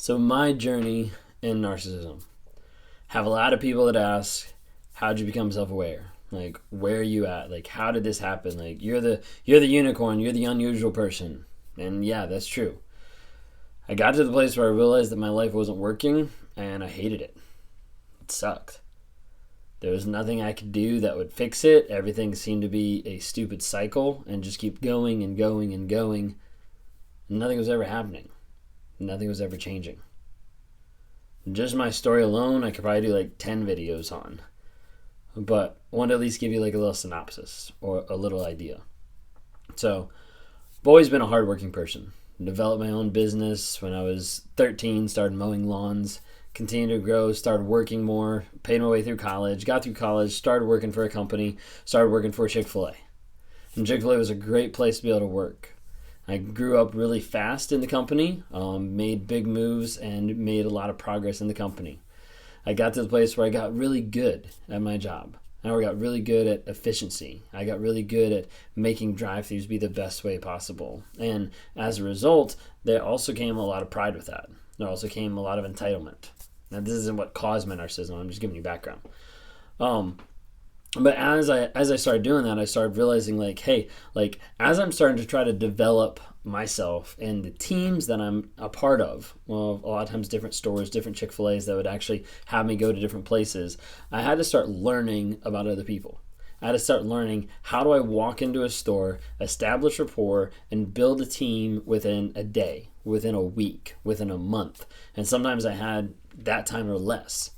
So my journey in narcissism. Have a lot of people that ask, how'd you become self-aware? Like, where are you at? Like, how did this happen? Like, you're the unicorn, you're the unusual person. And yeah, that's true. I got to the place where I realized that my life wasn't working and I hated it. It sucked. There was nothing I could do that would fix it. Everything seemed to be a stupid cycle and just keep going and going and going. Nothing was ever happening. Nothing was ever changing. Just my story alone, I could probably do like 10 videos on. But I want to at least give you like a little synopsis or a little idea. So, I've always been a hardworking person. Developed my own business when I was 13, started mowing lawns, continued to grow, started working more, paid my way through college, got through college, started working for a company, started working for Chick-fil-A. And Chick-fil-A was a great place to be able to work. I grew up really fast in the company, made big moves, and made a lot of progress in the company. I got to the place where I got really good at my job. I got really good at efficiency. I got really good at making drive-thrus be the best way possible. And as a result, there also came a lot of pride with that. There also came a lot of entitlement. Now, this isn't what caused my narcissism. I'm just giving you background. But as I started doing that, I started realizing like, hey, like as I'm starting to try to develop myself and the teams that I'm a part of, well, a lot of times different stores, different Chick-fil-A's that would actually have me go to different places, I had to start learning about other people. I had to start learning how do I walk into a store, establish rapport, and build a team within a day, within a week, within a month. And sometimes I had that time or less.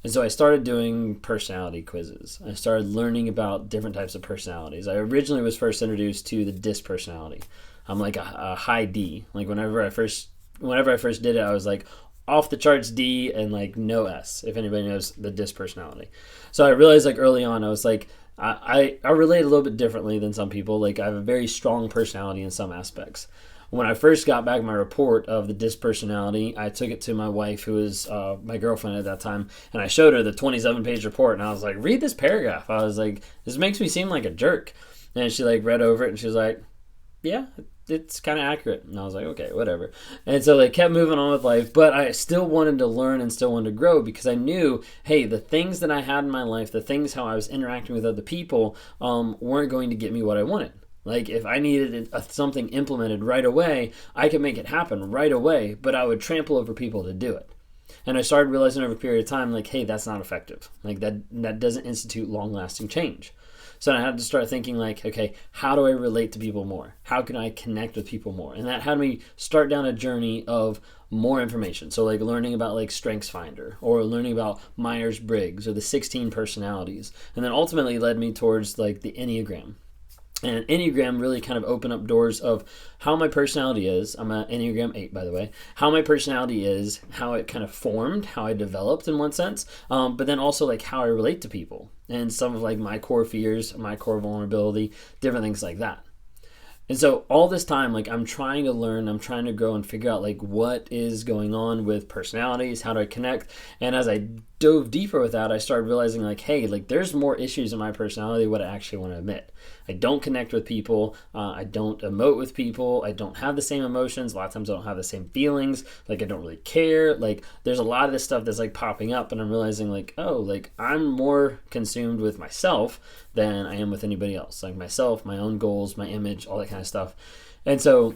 And so I started doing personality quizzes. I started learning about different types of personalities. I originally was first introduced to the DISC personality. I'm like a high D. Like whenever I first did it, I was like off the charts D and like no S, if anybody knows the DISC personality. So I realized like early on, I was like, I relate a little bit differently than some people. Like I have a very strong personality in some aspects. When I first got back my report of the DISC personality, I took it to my wife, who was my girlfriend at that time, and I showed her the 27-page report, and I was like, read this paragraph. I was like, this makes me seem like a jerk. And she like read over it, and she was like, yeah, it's kind of accurate. And I was like, okay, whatever. And so they kept moving on with life, but I still wanted to learn and still wanted to grow because I knew, hey, the things that I had in my life, the things how I was interacting with other people weren't going to get me what I wanted. Like if I needed something implemented right away, I could make it happen right away, but I would trample over people to do it. And I started realizing over a period of time, like, hey, that's not effective. Like that doesn't institute long-lasting change. So I had to start thinking like, okay, how do I relate to people more? How can I connect with people more? And that had me start down a journey of more information. So like learning about like StrengthsFinder or learning about Myers-Briggs or the 16 personalities. And then ultimately led me towards like the Enneagram. And Enneagram really kind of opened up doors of how my personality is. I'm an Enneagram 8, by the way. How my personality is, how it kind of formed, how I developed in one sense, but then also like how I relate to people and some of like my core fears, my core vulnerability, different things like that. And so all this time, like I'm trying to learn, I'm trying to grow and figure out like what is going on with personalities, how do I connect? And as I dove deeper with that, I started realizing like, hey, like there's more issues in my personality than what I actually want to admit. I don't connect with people. I don't emote with people. I don't have the same emotions. A lot of times I don't have the same feelings. Like I don't really care. Like there's a lot of this stuff that's like popping up and I'm realizing like, oh, like I'm more consumed with myself than I am with anybody else. Like myself, my own goals, my image, all that kind of stuff. And so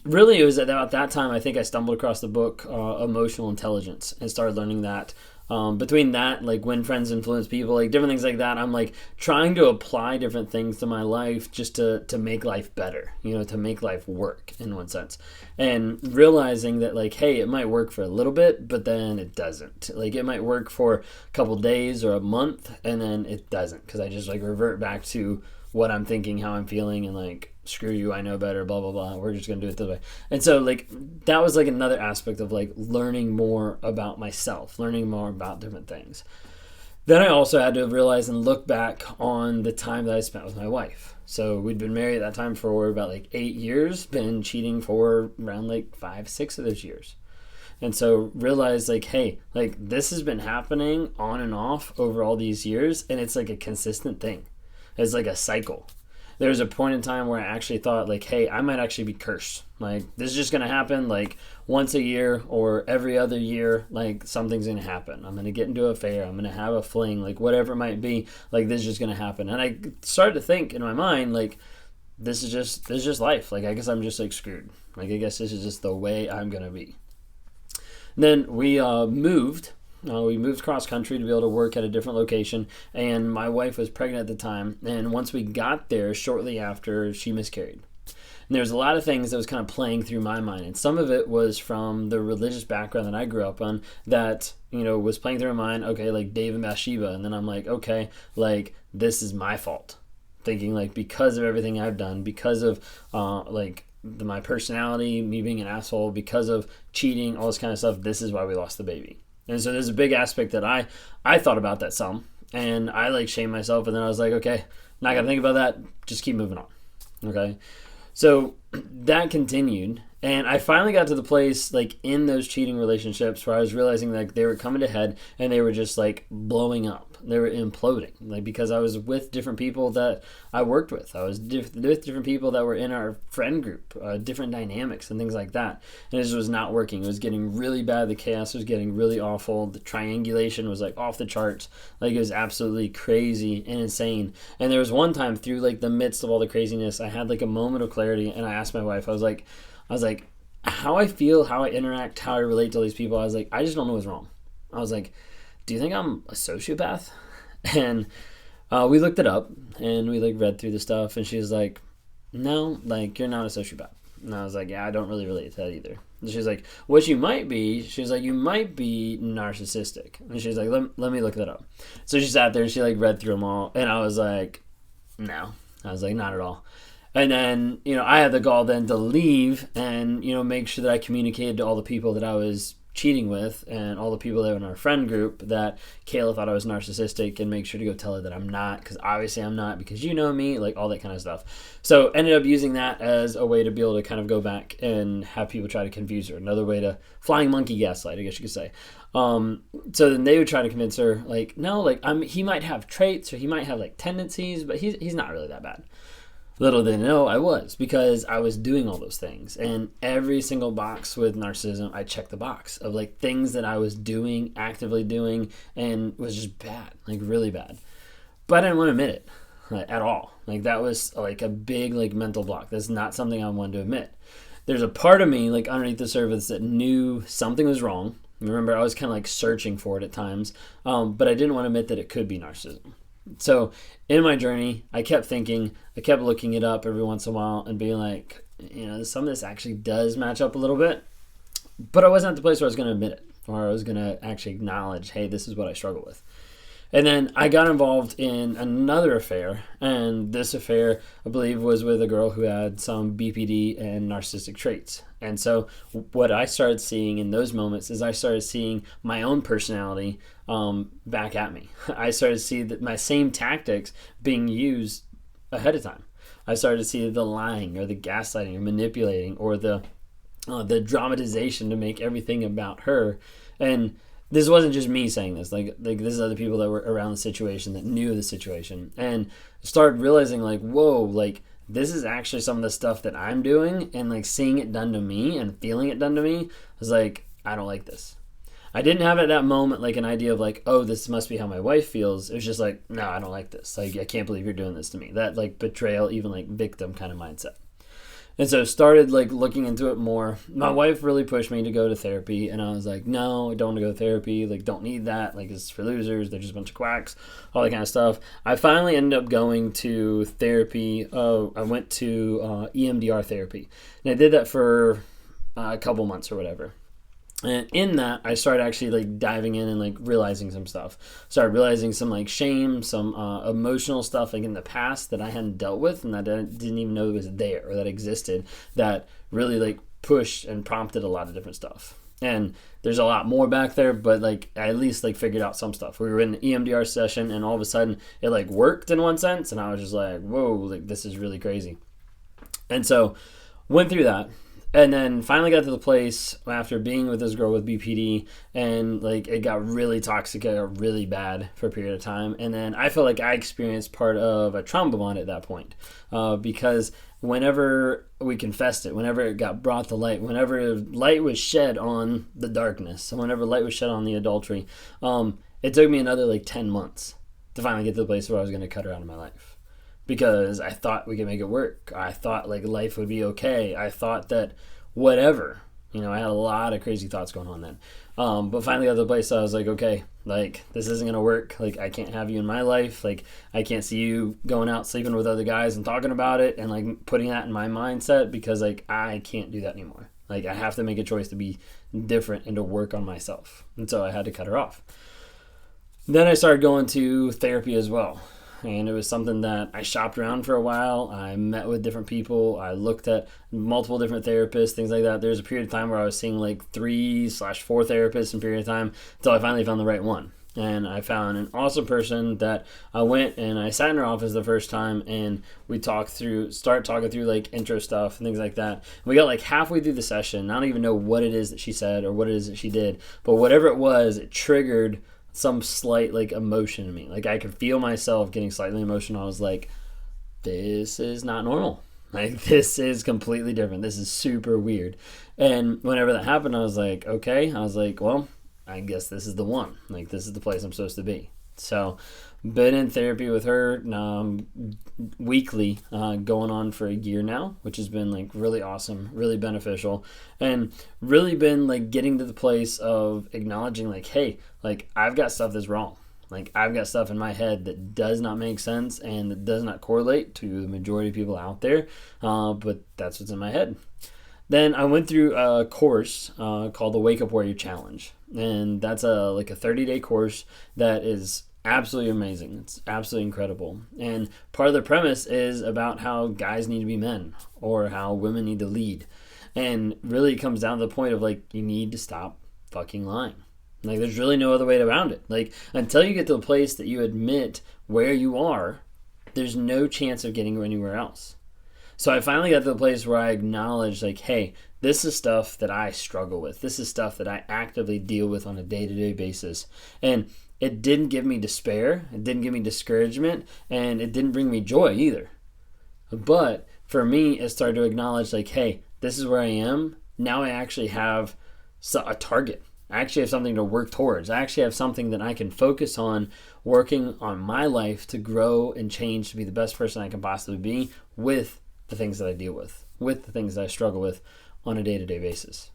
really it was at about that time I think I stumbled across the book Emotional Intelligence and started learning that. Between that, like when friends influence people, like different things like that, I'm like trying to apply different things to my life just to make life better, to make life work in one sense. And realizing that like, hey, it might work for a little bit, but then it doesn't. Like it might work for a couple days or a month and then it doesn't because I just like revert back to what I'm thinking, how I'm feeling, and like, screw you, I know better, blah, blah, blah. We're just going to do it this way. And so like, that was like another aspect of like learning more about myself, learning more about different things. Then I also had to realize and look back on the time that I spent with my wife. So we'd been married at that time for about like 8 years, been cheating for around like 5, 6 of those years. And so realized like, hey, like this has been happening on and off over all these years, and it's like a consistent thing. It's like a cycle. there was a point in time where I actually thought like, hey, I might actually be cursed. Like, this is just going to happen like once a year or every other year. Like, something's going to happen. I'm going to get into an affair. I'm going to have a fling, like whatever it might be. Like, this is just going to happen. And I started to think in my mind, like, this is just life. Like, I guess I'm just like screwed. Like, I guess this is just the way I'm going to be. And then we moved. We moved cross country to be able to work at a different location, and my wife was pregnant at the time. And once we got there, shortly after, she miscarried. And there's a lot of things that was kind of playing through my mind, and some of it was from the religious background that I grew up on that, was playing through my mind. Okay, like Dave and Bathsheba, and then I'm like, okay, like this is my fault. Thinking like because of everything I've done, because of my personality, me being an asshole, because of cheating, all this kind of stuff, this is why we lost the baby. And so there's a big aspect that I thought about that some, and I like shamed myself, and then I was like, okay, not gonna think about that, just keep moving on. Okay. So that continued, and I finally got to the place like in those cheating relationships where I was realizing like they were coming to head and they were just like blowing up. They were imploding, like because I was with different people that I worked with. I was with different people that were in our friend group, different dynamics and things like that. And it just was not working. It was getting really bad. The chaos was getting really awful. The triangulation was like off the charts. Like it was absolutely crazy and insane. And there was one time through like the midst of all the craziness, I had like a moment of clarity, and I asked my wife, I was like, how I feel, how I interact, how I relate to all these people. I was like, I just don't know what's wrong. I was like, do you think I'm a sociopath? And we looked it up, and we like read through the stuff, and she was like, no, like you're not a sociopath. And I was like, yeah, I don't really relate to that either. And she's like, what you might be, she was like, you might be narcissistic. And she's like, let me look that up. So she sat there and she like read through them all, and I was like, no. I was like, not at all. And then, I had the gall then to leave and, make sure that I communicated to all the people that I was cheating with and all the people that were in our friend group that Kayla thought I was narcissistic, and make sure to go tell her that I'm not, because obviously I'm not, because you know me, like all that kind of stuff. So ended up using that as a way to be able to kind of go back and have people try to confuse her. Another way to flying monkey gaslight, I guess you could say. So then they would try to convince her like, no, like he might have traits or he might have like tendencies, but he's not really that bad. Little did they know I was, because I was doing all those things. And every single box with narcissism, I checked the box of like things that I was doing, actively doing, and was just bad, like really bad. But I didn't want to admit it like, at all. Like that was like a big like mental block. That's not something I wanted to admit. There's a part of me like underneath the surface that knew something was wrong. Remember, I was kind of like searching for it at times, but I didn't want to admit that it could be narcissism. So in my journey, I kept thinking, I kept looking it up every once in a while and being like, some of this actually does match up a little bit, but I wasn't at the place where I was going to admit it, or I was going to actually acknowledge, hey, this is what I struggle with. And then I got involved in another affair, and this affair, I believe, was with a girl who had some BPD and narcissistic traits. And so what I started seeing in those moments is I started seeing my own personality back at me. I started to see that my same tactics being used ahead of time. I started to see the lying or the gaslighting or manipulating or the dramatization to make everything about her. And this wasn't just me saying this, like this is other people that were around the situation that knew the situation, and started realizing like, whoa, like this is actually some of the stuff that I'm doing, and like seeing it done to me and feeling it done to me, I was like, I don't like this. I didn't have at that moment like an idea of like, oh, this must be how my wife feels. It was just like, no, I don't like this. Like, I can't believe you're doing this to me. That like betrayal, even like victim kind of mindset. And so started like looking into it more. My wife really pushed me to go to therapy, and I was like, no, I don't want to go to therapy. Like, don't need that. Like, it's for losers. They're just a bunch of quacks, all that kind of stuff. I finally ended up going to therapy. I went to EMDR therapy, and I did that for a couple months or whatever. And in that, I started actually like diving in and like realizing some stuff. Started realizing some like shame, some emotional stuff like in the past that I hadn't dealt with and that I didn't even know was there or that existed, that really like pushed and prompted a lot of different stuff. And there's a lot more back there, but like I at least like figured out some stuff. We were in an EMDR session, and all of a sudden it like worked in one sense, and I was just like, whoa, like this is really crazy. And so went through that. And then finally got to the place after being with this girl with BPD, and like it got really toxic, it got really bad for a period of time. And then I felt like I experienced part of a trauma bond at that point, because whenever we confessed it, whenever it got brought to light, whenever light was shed on the darkness, and whenever light was shed on the adultery, it took me another like 10 months to finally get to the place where I was going to cut her out of my life. Because I thought we could make it work. I thought like life would be okay. I thought that whatever, I had a lot of crazy thoughts going on then. But finally got to the place I was like, okay, like this isn't going to work. Like I can't have you in my life. Like I can't see you going out sleeping with other guys and talking about it and like putting that in my mindset, because like I can't do that anymore. Like I have to make a choice to be different and to work on myself. And so I had to cut her off. Then I started going to therapy as well. And it was something that I shopped around for a while. I met with different people. I looked at multiple different therapists, things like that. There was a period of time where I was seeing like 3/4 therapists in a period of time until I finally found the right one. And I found an awesome person that I went and I sat in her office the first time, and we start talking through like intro stuff and things like that. And we got like halfway through the session. I don't even know what it is that she said or what it is that she did, but whatever it was, it triggered some slight like emotion in me. Like I could feel myself getting slightly emotional. I was like, this is not normal. Like this is completely different. This is super weird. And whenever that happened, I was like, okay. I was like, well, I guess this is the one. Like this is the place I'm supposed to be. So been in therapy with her weekly, going on for a year now, which has been like really awesome, really beneficial, and really been like getting to the place of acknowledging like, hey, like I've got stuff that's wrong. Like I've got stuff in my head that does not make sense and that does not correlate to the majority of people out there, but that's what's in my head. Then I went through a course called the Wake Up Warrior Challenge, and that's a 30-day course that is absolutely amazing. It's absolutely incredible. And part of the premise is about how guys need to be men or how women need to lead. And really it comes down to the point of like, you need to stop fucking lying. Like there's really no other way around it. Like until you get to a place that you admit where you are, there's no chance of getting anywhere else. So I finally got to the place where I acknowledged like, hey, this is stuff that I struggle with. This is stuff that I actively deal with on a day-to-day basis. And it didn't give me despair, it didn't give me discouragement, and it didn't bring me joy either. But for me, it started to acknowledge like, hey, this is where I am. Now I actually have a target. I actually have something to work towards. I actually have something that I can focus on working on my life to grow and change to be the best person I can possibly be with the things that I deal with the things that I struggle with on a day-to-day basis.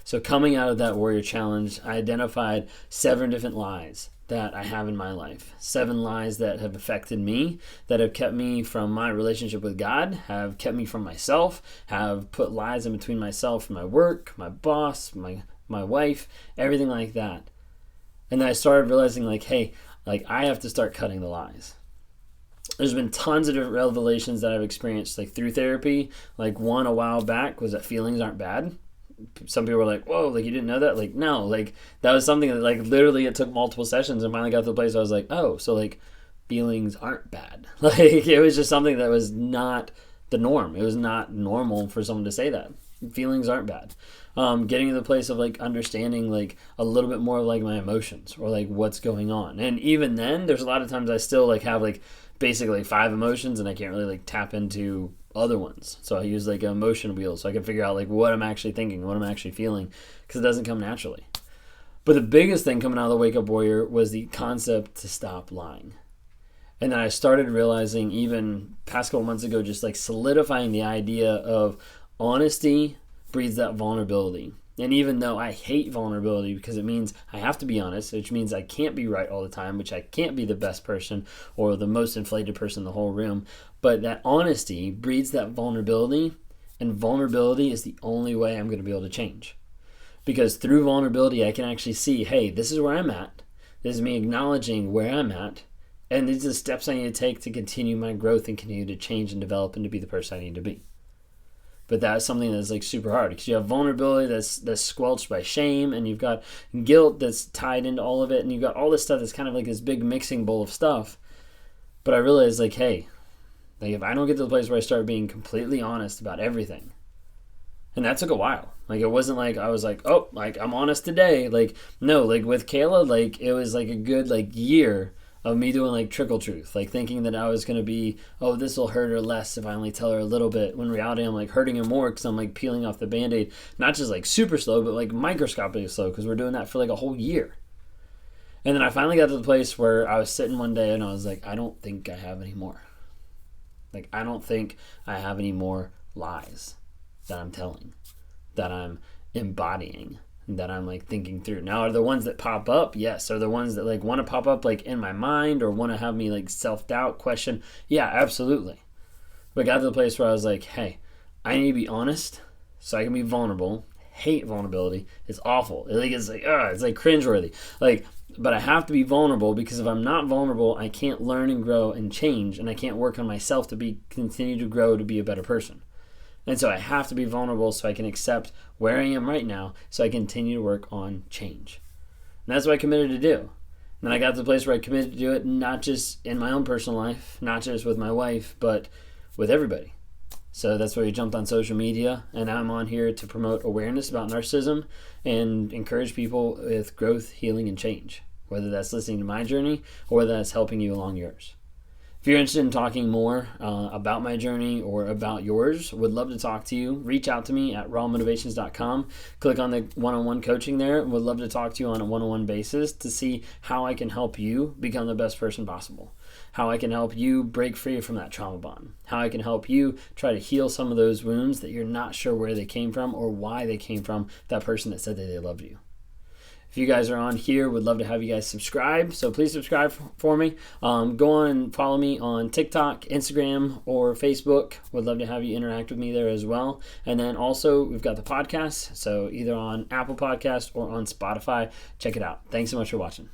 So coming out of that Warrior Challenge, I identified 7 different lies that I have in my life. 7 lies that have affected me, that have kept me from my relationship with God, have kept me from myself, have put lies in between myself and my work, my boss, my wife, everything like that. And then I started realizing like, hey, like I have to start cutting the lies. There's been tons of different revelations that I've experienced like through therapy. Like one a while back was that feelings aren't bad. Some people were like, whoa, like you didn't know that? Like, no, like that was something that like literally it took multiple sessions and finally got to the place where I was like, oh, so like feelings aren't bad. Like it was just something that was not the norm. It was not normal for someone to say that. Feelings aren't bad. Getting to the place of like understanding like a little bit more of like my emotions or like what's going on. And even then there's a lot of times I still like have like basically 5 emotions and I can't really like tap into other ones. So I use like an emotion wheel so I can figure out like what I'm actually thinking, what I'm actually feeling, because it doesn't come naturally. But the biggest thing coming out of the Wake Up Warrior was the concept to stop lying. And then I started realizing even past couple months ago, just like solidifying the idea of honesty breeds that vulnerability. And even though I hate vulnerability because it means I have to be honest, which means I can't be right all the time, which I can't be the best person or the most inflated person in the whole room, but that honesty breeds that vulnerability, and vulnerability is the only way I'm going to be able to change. Because through vulnerability, I can actually see, hey, this is where I'm at. This is me acknowledging where I'm at, and these are the steps I need to take to continue my growth and continue to change and develop and to be the person I need to be. But that's something that's like super hard because you have vulnerability that's squelched by shame, and you've got guilt that's tied into all of it, and you've got all this stuff that's kind of like this big mixing bowl of stuff. But I realized like, hey, like if I don't get to the place where I start being completely honest about everything, And that took a while. Like, it wasn't like I was like, oh, like, I'm honest today. Like, no, like, with Kayla, like, it was like a good, like, year of me doing, like, trickle truth. Like, thinking that I was going to be, oh, this will hurt her less if I only tell her a little bit. When in reality, I'm, like, hurting her more because I'm, like, peeling off the Band-Aid. Not just, like, super slow, but, like, microscopically slow, because we're doing that for, like, a whole year. And then I finally got to the place where I was sitting one day and I was like, I don't think I have any more. Like, I don't think I have any more lies that I'm telling, that I'm embodying, that I'm, like, thinking through. Now, are the ones that pop up? Yes. Are the ones that, like, want to pop up, like, in my mind or want to have me, like, self-doubt, question? Yeah, absolutely. But I got to the place where I was like, hey, I need to be honest so I can be vulnerable. Hate vulnerability. It's awful. It's like cringeworthy. Like, but I have to be vulnerable, because if I'm not vulnerable, I can't learn and grow and change, and I can't work on myself to continue to grow to be a better person. And so I have to be vulnerable so I can accept where I am right now, so I continue to work on change. And that's what I committed to do. And then I got to the place where I committed to do it, not just in my own personal life, not just with my wife, but with everybody. So that's why we jumped on social media, and I'm on here to promote awareness about narcissism and encourage people with growth, healing, and change, whether that's listening to my journey or whether that's helping you along yours. If you're interested in talking more about my journey or about yours, would love to talk to you. Reach out to me at rawmotivations.com. Click on the one-on-one coaching there. Would love to talk to you on a one-on-one basis to see how I can help you become the best person possible. How I can help you break free from that trauma bond. How I can help you try to heal some of those wounds that you're not sure where they came from or why they came from that person that said that they loved you. If you guys are on here, would love to have you guys subscribe. So please subscribe for me. Go on and follow me on TikTok, Instagram, or Facebook. Would love to have you interact with me there as well. And then also, we've got the podcast. So either on Apple Podcast or on Spotify. Check it out. Thanks so much for watching.